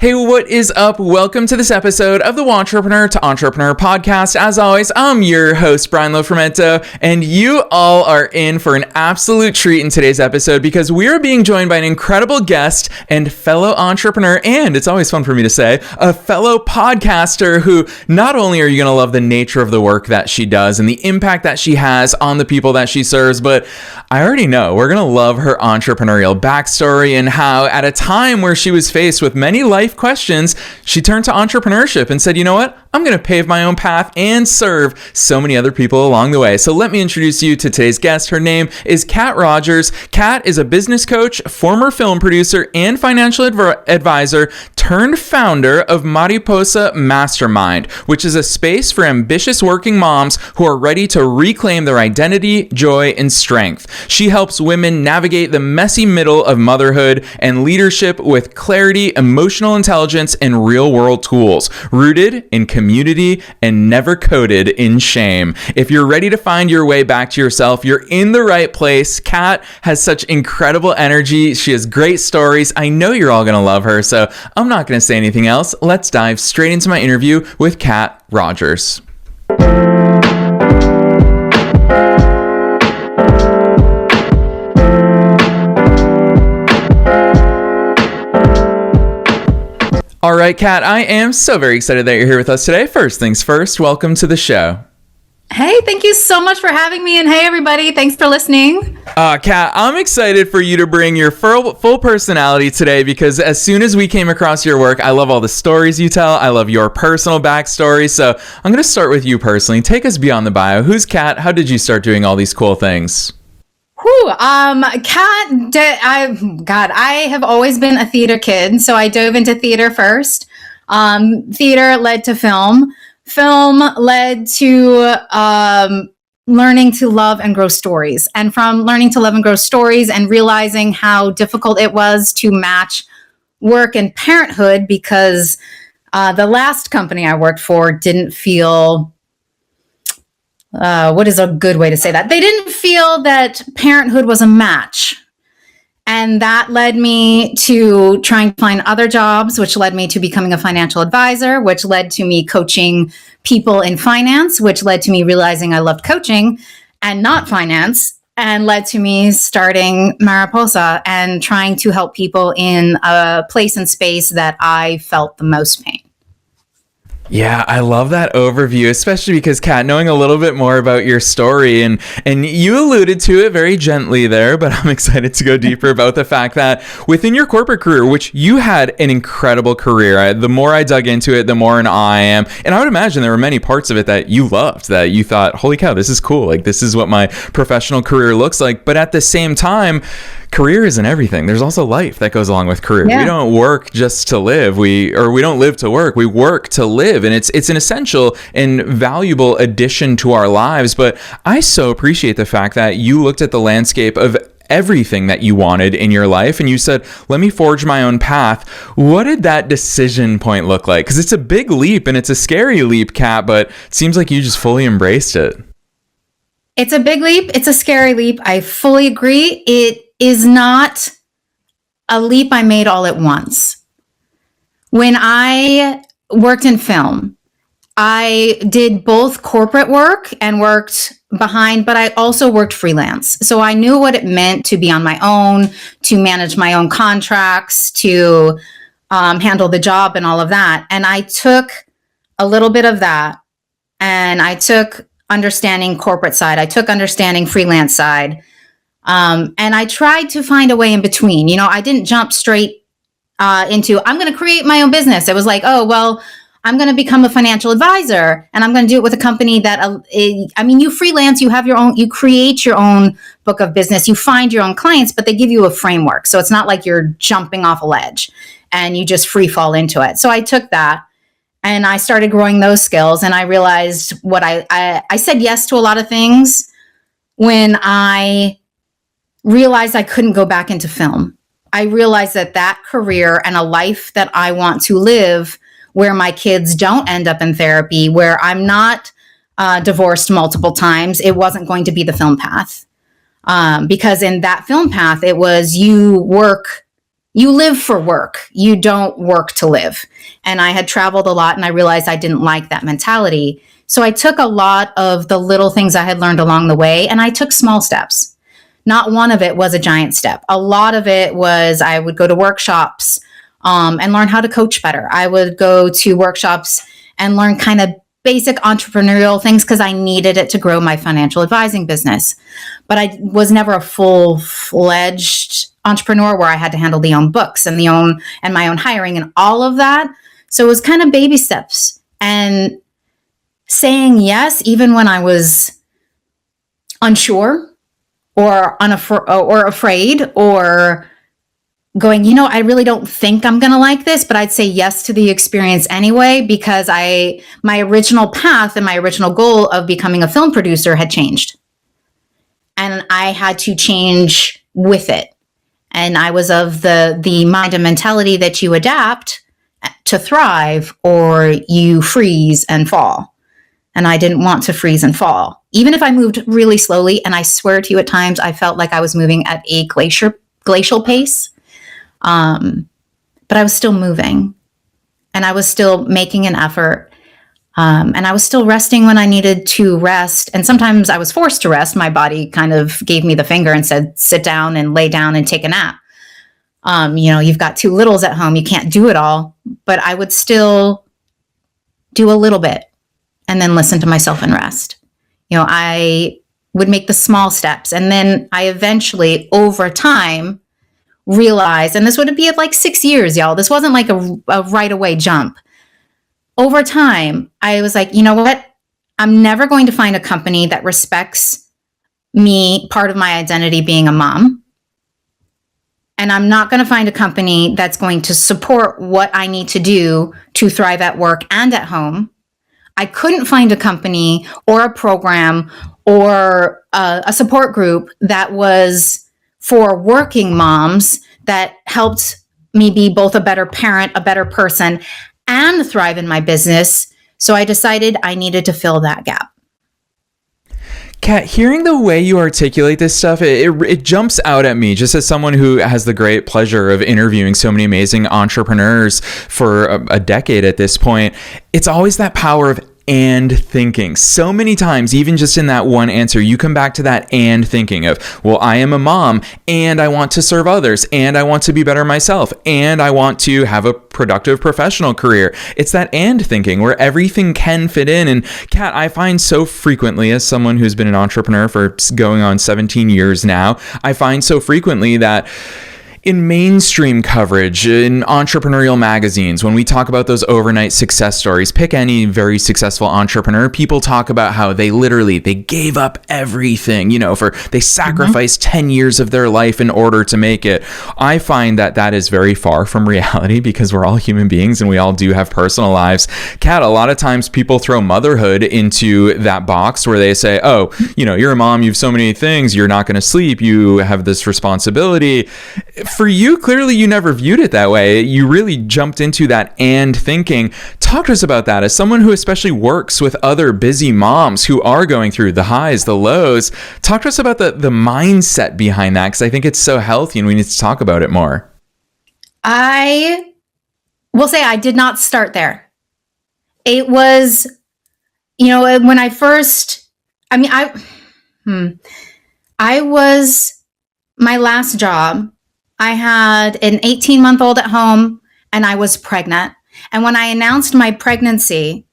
Hey, what is up? Welcome to this episode of the Wantrepreneur to Entrepreneur podcast. As always, I'm your host, Brian Lofrumento, and you all are in for an absolute treat in today's episode because we are being joined by an incredible guest and fellow entrepreneur, and it's always fun for me to say, a fellow podcaster who not only are you going to love the nature of the work that she does and the impact that she has on the people that she serves, but I already know we're going to love her entrepreneurial backstory and how at a time where she was faced with many life questions, she turned to entrepreneurship and said, you know what? I'm going to pave my own path and serve so many other people along the way. So let me introduce you to today's guest. Her name is Kat Rogers. Kat is a business coach, former film producer, and financial advisor turned founder of Mariposa Mastermind, which is a space for ambitious working moms who are ready to reclaim their identity, joy, and strength. She helps women navigate the messy middle of motherhood and leadership with clarity, emotional intelligence, and real-world tools, rooted in community and never coded in shame. If you're ready to find your way back to yourself, you're in the right place. Kat has such incredible energy. She has great stories. I know you're all going to love her, so I'm not going to say anything else. Let's dive straight into my interview with Kat Rogers. All right, Kat, I am so very excited that you're here with us today. First things first, welcome to the show. Hey, thank you so much for having me. And hey, everybody, thanks for listening. Kat, I'm excited for you to bring your full personality today because as soon as we came across your work, I love all the stories you tell. I love your personal backstory. So I'm going to start with you personally. Take us beyond the bio. Who's Kat? How did you start doing all these cool things? I have always been a theater kid. So I dove into theater first. Theater led to film. Film led to learning to love and grow stories. And from learning to love and grow stories and realizing how difficult it was to match work and parenthood because the last company I worked for didn't feel... what is a good way to say that? They didn't feel that parenthood was a match. And that led me to trying to find other jobs, which led me to becoming a financial advisor, which led to me coaching people in finance, which led to me realizing I loved coaching and not finance, and led to me starting Mariposa and trying to help people in a place and space that I felt the most pain. Yeah, I love that overview, especially because, Kat, knowing a little bit more about your story, and you alluded to it very gently there, but I'm excited to go deeper about the fact that within your corporate career, which you had an incredible career, the more I dug into it, the more in awe I am. And I would imagine there were many parts of it that you loved, that you thought, holy cow, this is cool. Like, this is what my professional career looks like. But at the same time, career isn't everything. There's also life that goes along with career. Yeah. We don't work just to live. We don't live to work. We work to live. And it's an essential and valuable addition to our lives. But I so appreciate the fact that you looked at the landscape of everything that you wanted in your life and you said, let me forge my own path. What did that decision point look like? Because it's a big leap and it's a scary leap, Kat, but it seems like you just fully embraced it. It's a big leap. It's a scary leap. I fully agree. It is not a leap I made all at once. When I worked in film, I did both corporate work and worked behind, but I also worked freelance. So I knew what it meant to be on my own, to manage my own contracts, to handle the job and all of that. And I took a little bit of that and I took understanding corporate side. I took understanding freelance side. And I tried to find a way in between. You know, I didn't jump straight into, I'm going to create my own business. It was like, oh, well, I'm going to become a financial advisor and I'm going to do it with a company that, you freelance, you have your own, you create your own book of business, you find your own clients, but they give you a framework. So it's not like you're jumping off a ledge and you just free fall into it. So I took that and I started growing those skills and I realized what I said yes to a lot of things when I realized I couldn't go back into film. I realized that career and a life that I want to live where my kids don't end up in therapy, where I'm not divorced multiple times, it wasn't going to be the film path. Because in that film path, it was you work you live for work. You don't work to live. And I had traveled a lot and I realized I didn't like that mentality. So I took a lot of the little things I had learned along the way and I took small steps. Not one of it was a giant step. A lot of it was I would go to workshops and learn how to coach better. I would go to workshops and learn kind of basic entrepreneurial things because I needed it to grow my financial advising business. But I was never a full-fledged entrepreneur where I had to handle the own books and my own hiring and all of that. So it was kind of baby steps and saying yes, even when I was unsure or afraid or going, I really don't think I'm going to like this, but I'd say yes to the experience anyway, because my original path and my original goal of becoming a film producer had changed. And I had to change with it. And I was of the mind and mentality that you adapt to thrive or you freeze and fall. And I didn't want to freeze and fall. Even if I moved really slowly, and I swear to you at times, I felt like I was moving at a glacial pace. But I was still moving and I was still making an effort. And I was still resting when I needed to rest. And sometimes I was forced to rest. My body kind of gave me the finger and said, sit down and lay down and take a nap. You've got 2 littles at home. You can't do it all, but I would still do a little bit and then listen to myself and rest. I would make the small steps. And then I eventually, over time, realized, and this would be like 6 years, y'all. This wasn't like a right away jump. Over time, I was like, you know what? I'm never going to find a company that respects me, part of my identity being a mom. And I'm not going to find a company that's going to support what I need to do to thrive at work and at home. I couldn't find a company or a program or a support group that was for working moms that helped me be both a better parent, a better person, and thrive in my business. So I decided I needed to fill that gap. Kat, hearing the way you articulate this stuff, it jumps out at me just as someone who has the great pleasure of interviewing so many amazing entrepreneurs for a decade at this point. It's always that power of and thinking. So many times, even just in that one answer, you come back to that and thinking of, well, I am a mom and I want to serve others and I want to be better myself and I want to have a productive professional career. It's that and thinking where everything can fit in. And Kat, I find so frequently, as someone who's been an entrepreneur for going on 17 years now, I find so frequently that in mainstream coverage, in entrepreneurial magazines, when we talk about those overnight success stories, pick any very successful entrepreneur, people talk about how they gave up everything, they sacrificed 10 years of their life in order to make it. I find that is very far from reality because we're all human beings and we all do have personal lives. Kat, a lot of times people throw motherhood into that box where they say, oh, you're a mom, you have so many things, you're not going to sleep, you have this responsibility. For you, clearly you never viewed it that way. You really jumped into that and thinking. Talk to us about that as someone who especially works with other busy moms who are going through the highs, the lows. Talk to us about the mindset behind that, because I think it's so healthy and we need to talk about it more. I will say I did not start there. It was, when I first, I was, my last job, I had an 18-month-old at home and I was pregnant. And when I announced my pregnancy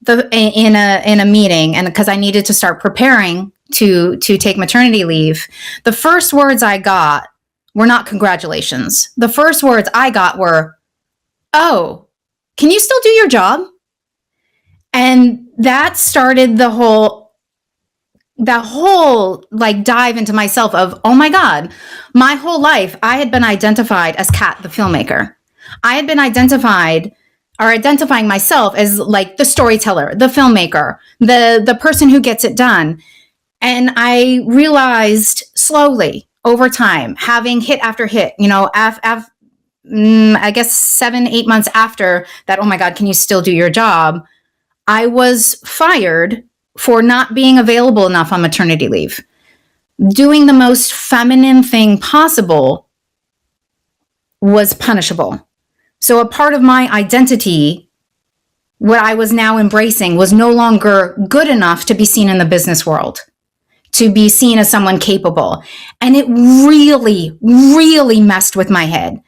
in a meeting, and because I needed to start preparing to take maternity leave, the first words I got were not congratulations. The first words I got were, oh, can you still do your job? And that started the whole like dive into myself of, oh my God, my whole life I had been identified as Kat, the filmmaker. I had been identifying myself as like the storyteller, the filmmaker, the person who gets it done. And I realized slowly over time, having hit after hit, I guess 7-8 months after that, oh my God, can you still do your job? I was fired for not being available enough on maternity leave, doing the most feminine thing possible was punishable. So a part of my identity, what I was now embracing, was no longer good enough to be seen in the business world, to be seen as someone capable. And it really, really messed with my head.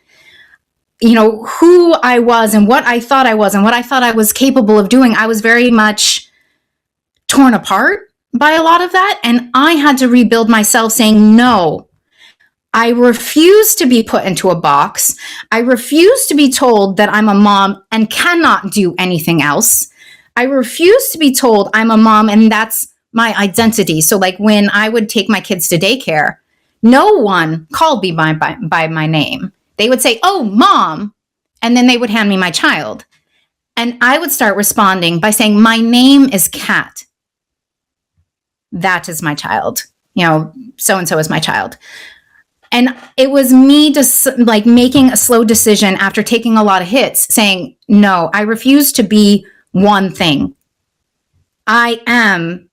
You know, who I was and what I thought I was and what I thought I was capable of doing, I was very much torn apart by a lot of that. And I had to rebuild myself saying, no, I refuse to be put into a box. I refuse to be told that I'm a mom and cannot do anything else. I refuse to be told I'm a mom and that's my identity. So like when I would take my kids to daycare, no one called me by my name. They would say, "Oh, mom," and then they would hand me my child. And I would start responding by saying, "My name is Kat. That is my child. You know, so-and-so is my child." And it was me just like making a slow decision after taking a lot of hits, saying, no, I refuse to be one thing. I am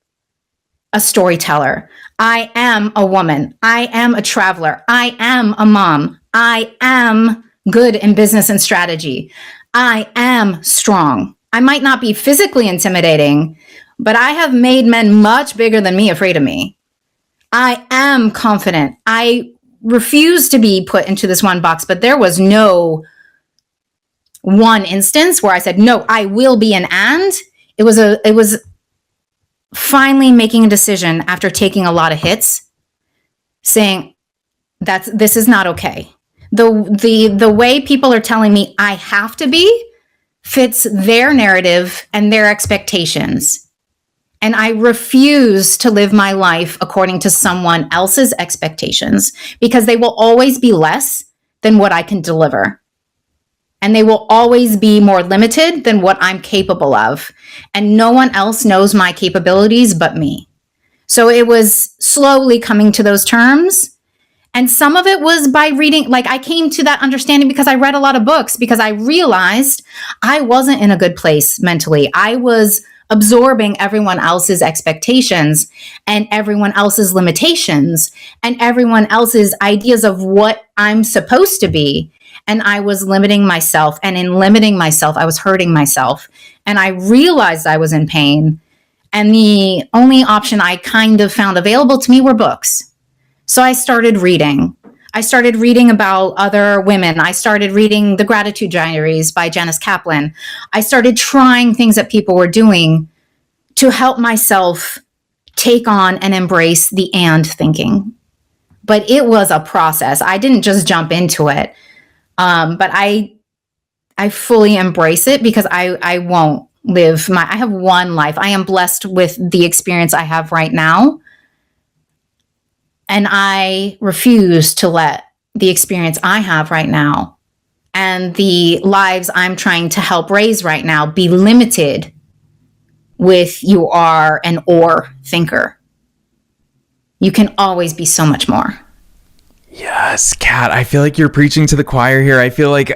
a storyteller. I am a woman. I am a traveler. I am a mom. I am good in business and strategy. I am strong. I might not be physically intimidating, but I have made men much bigger than me afraid of me. I am confident. I refuse to be put into this one box, but there was no one instance where I said, no, I will be an and. It was finally making a decision after taking a lot of hits, saying this is not okay. The way people are telling me I have to be fits their narrative and their expectations. And I refuse to live my life according to someone else's expectations, because they will always be less than what I can deliver. And they will always be more limited than what I'm capable of. And no one else knows my capabilities but me. So it was slowly coming to those terms. And some of it was by reading, like I came to that understanding because I read a lot of books, because I realized I wasn't in a good place mentally. I was absorbing everyone else's expectations and everyone else's limitations and everyone else's ideas of what I'm supposed to be. And I was limiting myself. And in limiting myself, I was hurting myself. And I realized I was in pain. And the only option I kind of found available to me were books. So I started reading. I started reading about other women. I started reading The Gratitude Diaries by Janice Kaplan. I started trying things that people were doing to help myself take on and embrace the and thinking. But it was a process. I didn't just jump into it. But I fully embrace it, because I won't live I have one life. I am blessed with the experience I have right now. And I refuse to let the experience I have right now and the lives I'm trying to help raise right now be limited with you are an or thinker. You can always be so much more. Yes, Kat, I feel like you're preaching to the choir here. I feel like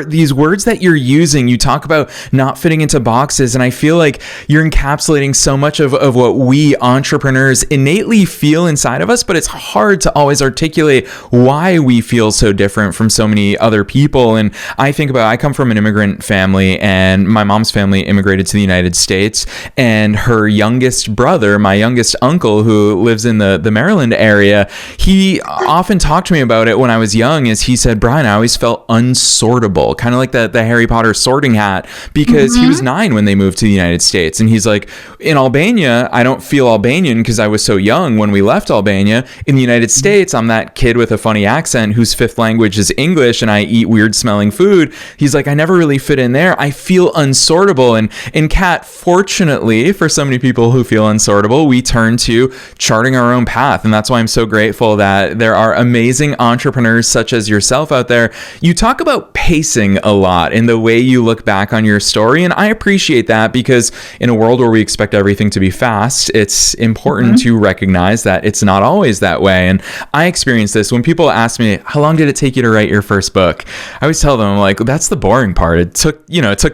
these words that you're using, you talk about not fitting into boxes, and I feel like you're encapsulating so much of what we entrepreneurs innately feel inside of us, but it's hard to always articulate why we feel so different from so many other people. And I come from an immigrant family, and my mom's family immigrated to the United States, and her youngest brother, my youngest uncle, who lives in the Maryland area, he often talked to me about it when I was young. Is he said, Brian, I always felt unsortable, kind of like the Harry Potter sorting hat, because he was 9 when they moved to the United States. And he's like, in Albania, I don't feel Albanian because I was so young when we left Albania. In the United States, I'm that kid with a funny accent whose 5th language is English, and I eat weird smelling food. He's like, I never really fit in there. I feel unsortable. And in Kat, fortunately for so many people who feel unsortable, we turn to charting our own path. And that's why I'm so grateful that there are amazing entrepreneurs such as yourself out there. You talk about pacing a lot in the way you look back on your story, and I appreciate that, because in a world where we expect everything to be fast, it's important to recognize that it's not always that way. And I experience this when people ask me, how long did it take you to write your first book? I always tell them, like, that's the boring part. It took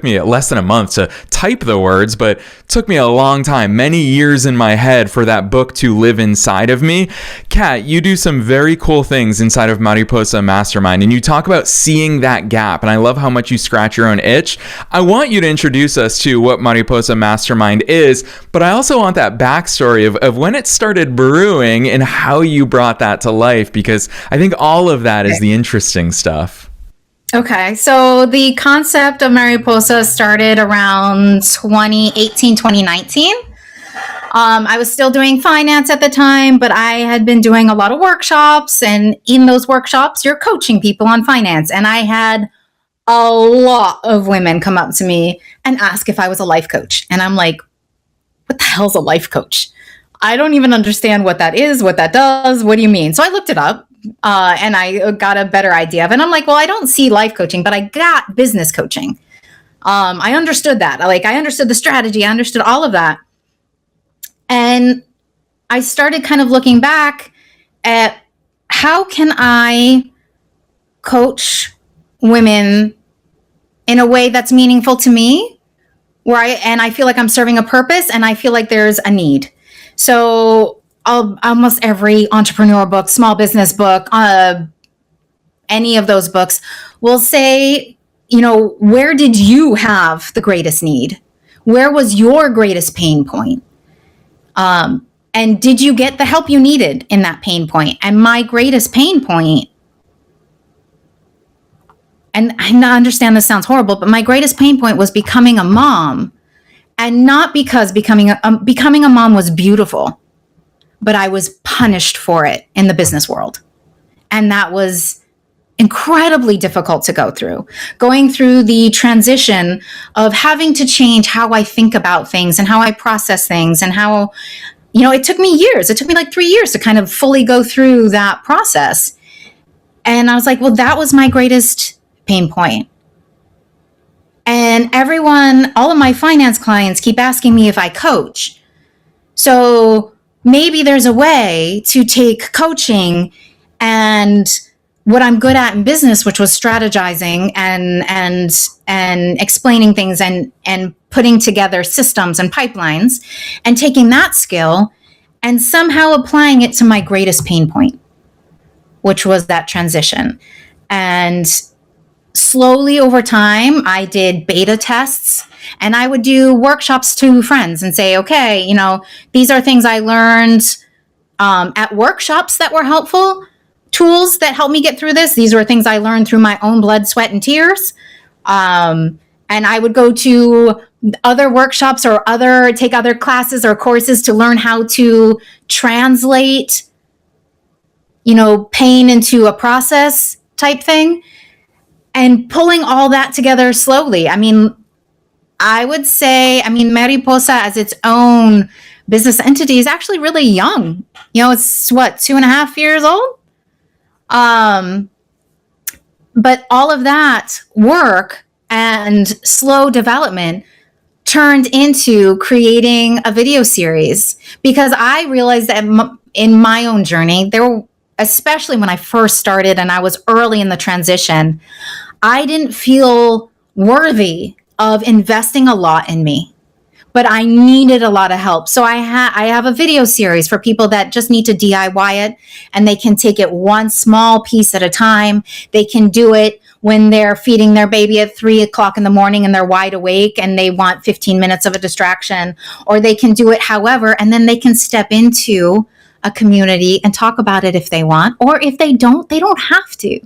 me less than a month to type the words, but it took me a long time, many years in my head for that book to live inside of me. Kat, you do some very very cool things inside of Mariposa Mastermind, and you talk about seeing that gap, and I love how much you scratch your own itch. I want you to introduce us to what Mariposa Mastermind is, but I also want that backstory of when it started brewing and how you brought that to life, because I think all of that is the interesting stuff. Okay, so the concept of Mariposa started around 2018, 2019. I was still doing finance at the time, but I had been doing a lot of workshops, and in those workshops, you're coaching people on finance. And I had a lot of women come up to me and ask if I was a life coach. And I'm like, what the hell's a life coach? I don't even understand what that is, what that does. What do you mean? So I looked it up and I got a better idea of it. And I'm like, well, I don't see life coaching, but I got business coaching. I understood that. I understood the strategy. I understood all of that. And I started kind of looking back at how can I coach women in a way that's meaningful to me, and I feel like I'm serving a purpose, and I feel like there's a need. So almost every entrepreneur book, small business book, any of those books will say, where did you have the greatest need? Where was your greatest pain point? And did you get the help you needed in that pain point? And my greatest pain point, and I understand this sounds horrible, but my greatest pain point was becoming a mom. And not because becoming a mom was beautiful, but I was punished for it in the business world. And that was incredibly difficult to go through. Going through the transition of having to change how I think about things and how I process things, and how, it took me years. It took me like 3 years to kind of fully go through that process. And I was like, well, that was my greatest pain point. And all of my finance clients keep asking me if I coach. So maybe there's a way to take coaching and what I'm good at in business, which was strategizing and explaining things and putting together systems and pipelines, and taking that skill and somehow applying it to my greatest pain point, which was that transition. And slowly over time, I did beta tests, and I would do workshops to friends and say, okay, these are things I learned at workshops that were helpful, tools that helped me get through this. These were things I learned through my own blood, sweat, and tears. And I would go to other workshops or take other classes or courses to learn how to translate, pain into a process type thing. And pulling all that together slowly. I would say, Mariposa as its own business entity is actually really young. It's 2.5 years old? But all of that work and slow development turned into creating a video series, because I realized that in my own journey, especially when I first started and I was early in the transition, I didn't feel worthy of investing a lot in me, but I needed a lot of help. So I have a video series for people that just need to DIY it, and they can take it one small piece at a time. They can do it when they're feeding their baby at 3:00 in the morning and they're wide awake and they want 15 minutes of a distraction, or they can do it however, and then they can step into a community and talk about it if they want, or if they don't have to.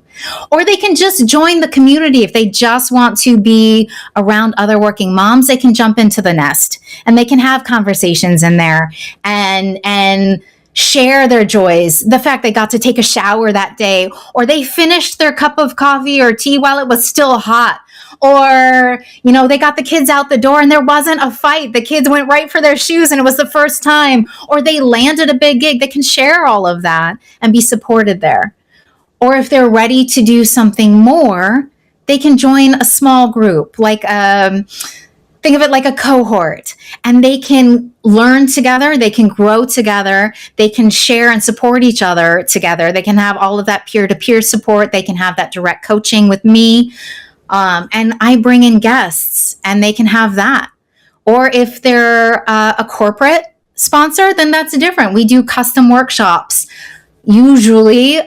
Or they can just join the community. If they just want to be around other working moms, they can jump into the nest and they can have conversations in there and share their joys. The fact they got to take a shower that day, or they finished their cup of coffee or tea while it was still hot. Or, they got the kids out the door and there wasn't a fight. The kids went right for their shoes and it was the first time. Or they landed a big gig. They can share all of that and be supported there. Or if they're ready to do something more, they can join a small group, think of it like a cohort, and they can learn together. They can grow together. They can share and support each other together. They can have all of that peer-to-peer support. They can have that direct coaching with me. And I bring in guests and they can have that. Or if they're a corporate sponsor, then that's different. We do custom workshops, usually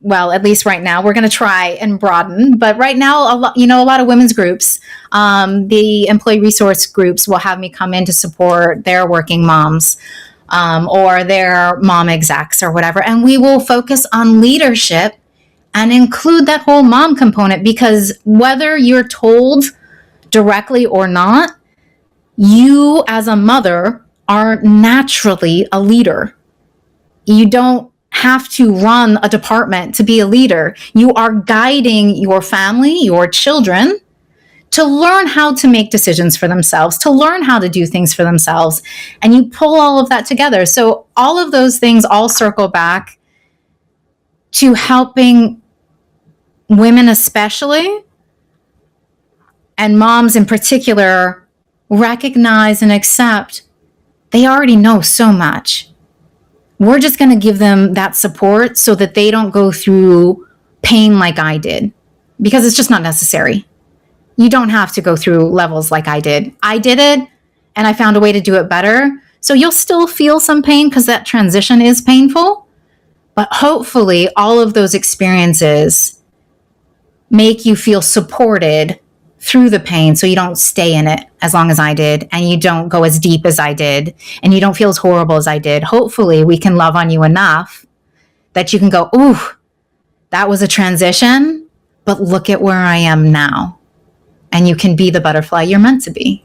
well, at least right now, we're going to try and broaden. But right now, a lot of women's groups, the employee resource groups will have me come in to support their working moms or their mom execs or whatever. And we will focus on leadership and include that whole mom component, because whether you're told directly or not, you as a mother are naturally a leader. You don't have to run a department to be a leader. You are guiding your family, your children, to learn how to make decisions for themselves, to learn how to do things for themselves. And you pull all of that together. So all of those things all circle back to helping women especially, and moms in particular, recognize and accept they already know so much. We're just going to give them that support so that they don't go through pain like I did, because it's just not necessary. You don't have to go through levels like I did. I did it and I found a way to do it better. So you'll still feel some pain because that transition is painful, but hopefully all of those experiences make you feel supported through the pain, so you don't stay in it as long as I did, and you don't go as deep as I did, and you don't feel as horrible as I did. Hopefully we can love on you enough that you can go, ooh, that was a transition, but look at where I am now. And you can be the butterfly you're meant to be.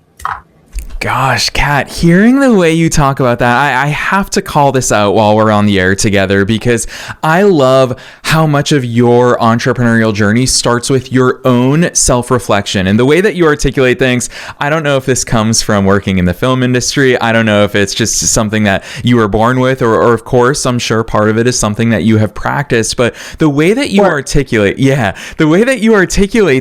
Gosh, Kat, hearing the way you talk about that, I have to call this out while we're on the air together, because I love how much of your entrepreneurial journey starts with your own self-reflection and the way that you articulate things. I don't know if this comes from working in the film industry. I don't know if it's just something that you were born with, or of course, I'm sure part of it is something that you have practiced, but the way that you articulate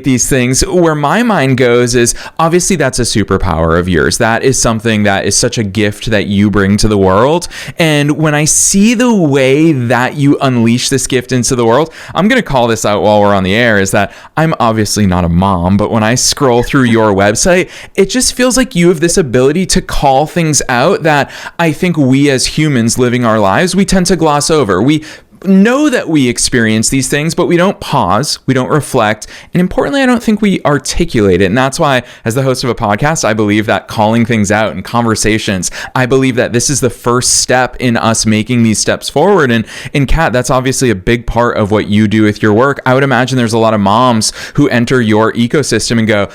these things, where my mind goes is obviously that's a superpower of yours. That is something that is such a gift that you bring to the world. And when I see the way that you unleash this gift into the world, I'm going to call this out while we're on the air, is that I'm obviously not a mom, but when I scroll through your website, it just feels like you have this ability to call things out that I think we as humans living our lives, we tend to gloss over. We know that we experience these things, but we don't pause, we don't reflect, and importantly, I don't think we articulate it. And that's why, as the host of a podcast, I believe that calling things out in conversations, I believe that this is the first step in us making these steps forward. And Kat, that's obviously a big part of what you do with your work. I would imagine there's a lot of moms who enter your ecosystem and go,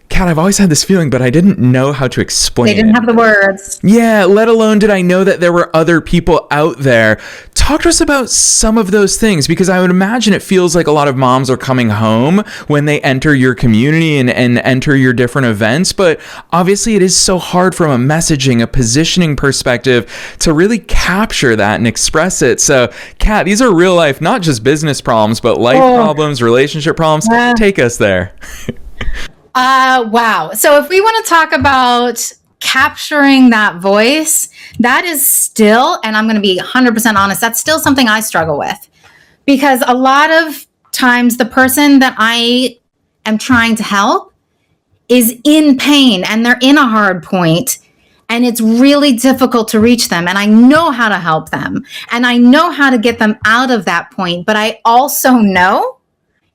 Kat, I've always had this feeling, but I didn't know how to explain it. They didn't have the words. Yeah, let alone did I know that there were other people out there. Talk to us about some of those things, because I would imagine it feels like a lot of moms are coming home when they enter your community and enter your different events, but obviously it is so hard from a messaging, a positioning perspective to really capture that and express it. So, Kat, these are real life, not just business problems, but life problems, relationship problems. Take us there. Wow. So if we want to talk about capturing that voice, that is still, and I'm going to be 100% honest, that's still something I struggle with, because a lot of times the person that I am trying to help is in pain and they're in a hard point, and it's really difficult to reach them. And I know how to help them and I know how to get them out of that point. But I also know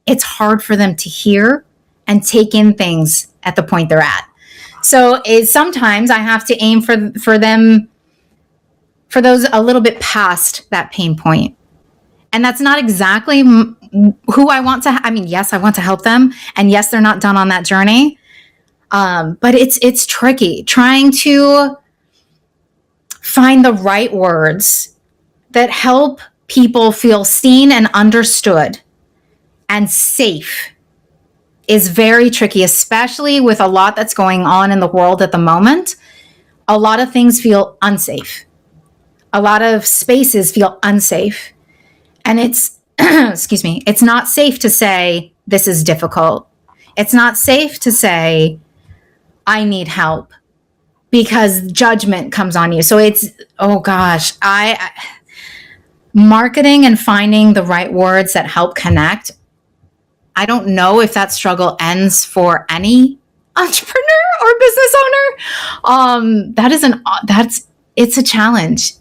it's hard for them to hear and take in things at the point they're at. So sometimes I have to aim for them, for those a little bit past that pain point. And that's not exactly who I want to, yes, I want to help them. And yes, they're not done on that journey. But it's tricky trying to find the right words that help people feel seen and understood and safe. Is very tricky, especially with a lot that's going on in the world at the moment. A lot of things feel unsafe. A lot of spaces feel unsafe. And it's, excuse me, it's not safe to say, this is difficult. It's not safe to say, I need help, because judgment comes on you. So it's, oh gosh, marketing and finding the right words that help connect. I don't know if that struggle ends for any entrepreneur or business owner. It's a challenge.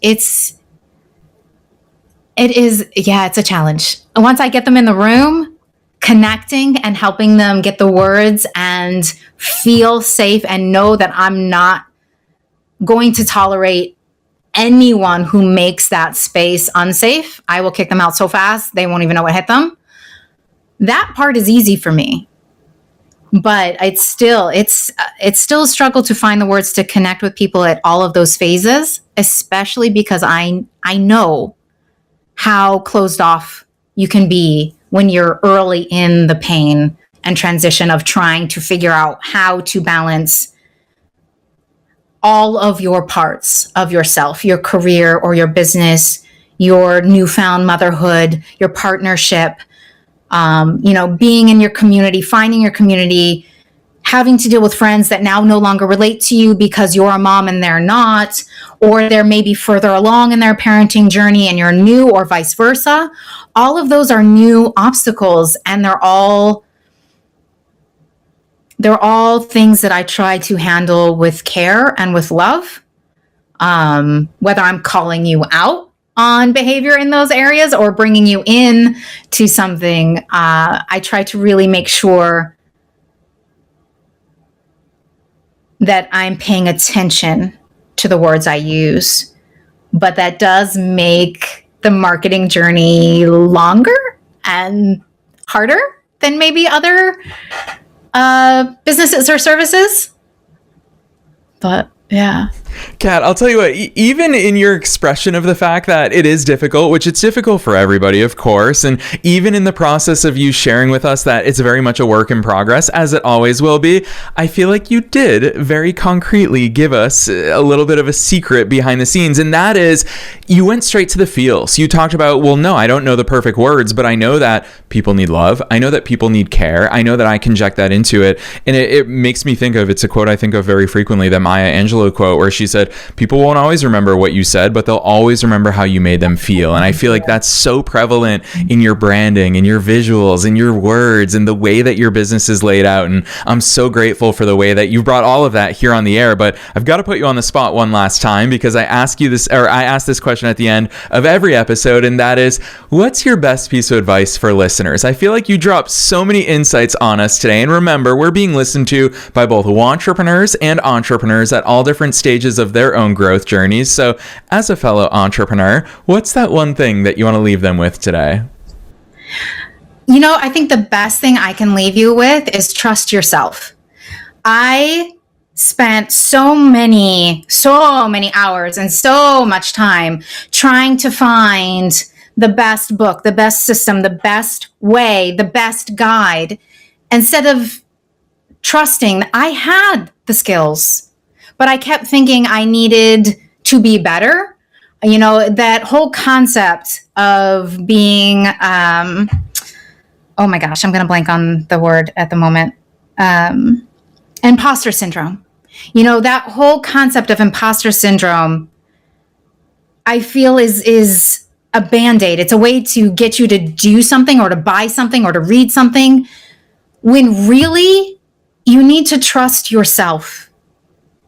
It is, yeah, it's a challenge. Once I get them in the room, connecting and helping them get the words and feel safe and know that I'm not going to tolerate anyone who makes that space unsafe. I will kick them out so fast, they won't even know what hit them. That part is easy for me. But it's still a struggle to find the words to connect with people at all of those phases, especially because I know how closed off you can be when you're early in the pain and transition of trying to figure out how to balance all of your parts of yourself, your career or your business, your newfound motherhood, your partnership, being in your community, finding your community, having to deal with friends that now no longer relate to you because you're a mom and they're not, or they're maybe further along in their parenting journey and you're new, or vice versa. All of those are new obstacles, and they're all things that I try to handle with care and with love. Whether I'm calling you out on behavior in those areas or bringing you in to something, I try to really make sure that I'm paying attention to the words I use. But that does make the marketing journey longer and harder than maybe other businesses or services. But yeah. Kat, I'll tell you what, even in your expression of the fact that it is difficult, which it's difficult for everybody, of course, and even in the process of you sharing with us that it's very much a work in progress, as it always will be, I feel like you did very concretely give us a little bit of a secret behind the scenes, and that is you went straight to the feels. You talked about, well, no, I don't know the perfect words, but I know that people need love. I know that people need care. I know that I can inject that into it, and it makes me think of, it's a quote I think of very frequently, the Maya Angelou quote, where she said, people won't always remember what you said, but they'll always remember how you made them feel. And I feel like that's so prevalent in your branding, in your visuals, in your words, and the way that your business is laid out. And I'm so grateful for the way that you brought all of that here on the air. But I've got to put you on the spot one last time, because I ask this question at the end of every episode, and that is, what's your best piece of advice for listeners? I feel like you dropped so many insights on us today. And remember, we're being listened to by both entrepreneurs and entrepreneurs at all different stages of their own growth journeys. So as a fellow entrepreneur, what's that one thing that you want to leave them with today? I think the best thing I can leave you with is trust yourself. I spent so many hours and so much time trying to find the best book, the best system, the best way, the best guide, instead of trusting that I had the skills. But I kept thinking I needed to be better. That whole concept of being, oh my gosh, I'm going to blank on the word at the moment. Imposter syndrome. That whole concept of imposter syndrome, I feel is a Band-Aid. It's a way to get you to do something or to buy something or to read something, when really you need to trust yourself.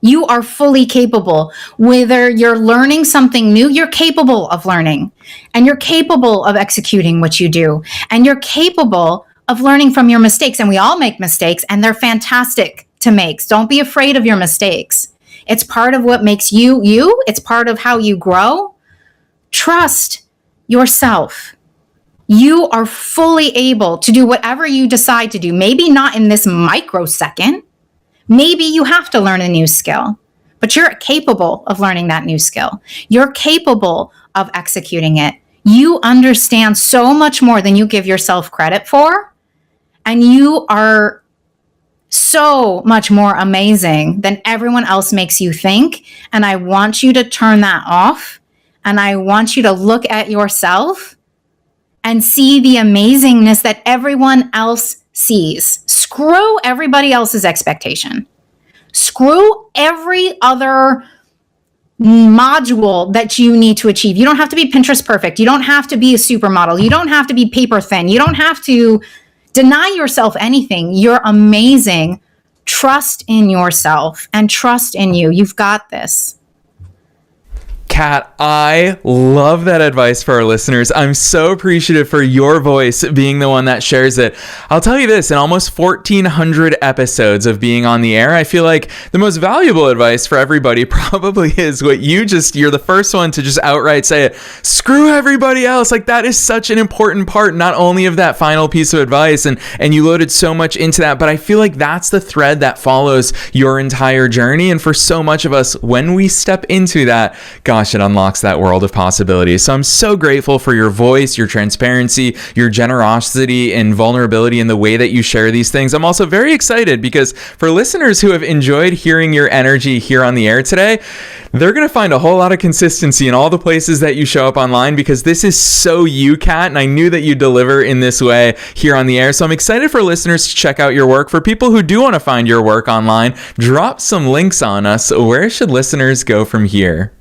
You are fully capable. Whether you're learning something new, you're capable of learning, and you're capable of executing what you do, and you're capable of learning from your mistakes. And we all make mistakes, and they're fantastic to make. Don't be afraid of your mistakes. It's part of what makes you, you. It's part of how you grow. Trust yourself. You are fully able to do whatever you decide to do. Maybe not in this microsecond. Maybe you have to learn a new skill, but you're capable of learning that new skill. You're capable of executing it. You understand so much more than you give yourself credit for. And you are so much more amazing than everyone else makes you think. And I want you to turn that off. And I want you to look at yourself and see the amazingness that everyone else sees. Screw everybody else's expectation. Screw every other module that you need to achieve. You don't have to be Pinterest perfect. You don't have to be a supermodel. You don't have to be paper thin. You don't have to deny yourself anything. You're amazing. Trust in yourself and trust in you. You've got this. Kat, I love that advice for our listeners. I'm so appreciative for your voice being the one that shares it. I'll tell you this, in almost 1,400 episodes of being on the air, I feel like the most valuable advice for everybody probably is what you're the first one to just outright say it. Screw everybody else. Like, that is such an important part, not only of that final piece of advice, and you loaded so much into that, but I feel like that's the thread that follows your entire journey. And for so much of us, when we step into that, gosh, it unlocks that world of possibilities. So I'm so grateful for your voice, your transparency, your generosity and vulnerability in the way that you share these things. I'm also very excited because for listeners who have enjoyed hearing your energy here on the air today, they're going to find a whole lot of consistency in all the places that you show up online, because this is so you, Kat, and I knew that you deliver in this way here on the air. So I'm excited for listeners to check out your work. For people who do want to find your work online, drop some links on us. Where should listeners go from here?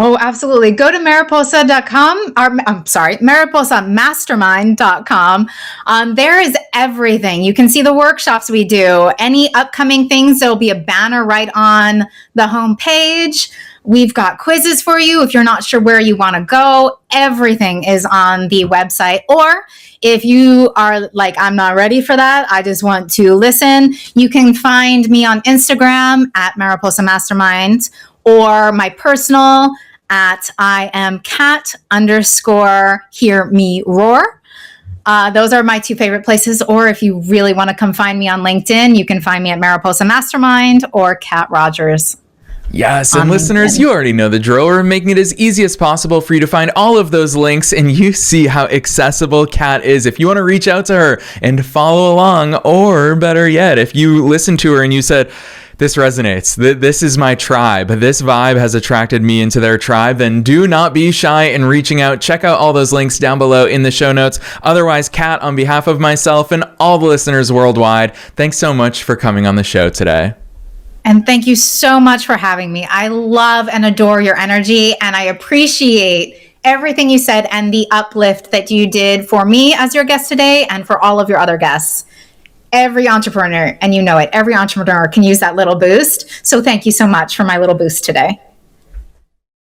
Oh, absolutely. Go to mariposa.com, mariposamastermind.com. There is everything. You can see the workshops we do, any upcoming things. There'll be a banner right on the homepage. We've got quizzes for you if you're not sure where you want to go. Everything is on the website. Or if you are like, I'm not ready for that, I just want to listen, you can find me on Instagram at Mariposa Mastermind, or my personal at I am Kat_hear me roar. Those are my two favorite places. Or if you really want to come find me on LinkedIn, you can find me at Mariposa Mastermind or Kat Rogers. Yes, and listeners, you already know the drill. We're making it as easy as possible for you to find all of those links, and you see how accessible Kat is. If you want to reach out to her and follow along, or better yet, if you listen to her and you said, this resonates, this is my tribe, this vibe has attracted me into their tribe, then do not be shy in reaching out. Check out all those links down below in the show notes. Otherwise, Kat, on behalf of myself and all the listeners worldwide, thanks so much for coming on the show today. And thank you so much for having me. I love and adore your energy, and I appreciate everything you said and the uplift that you did for me as your guest today and for all of your other guests. Every entrepreneur, and you know it, every entrepreneur can use that little boost. So thank you so much for my little boost today.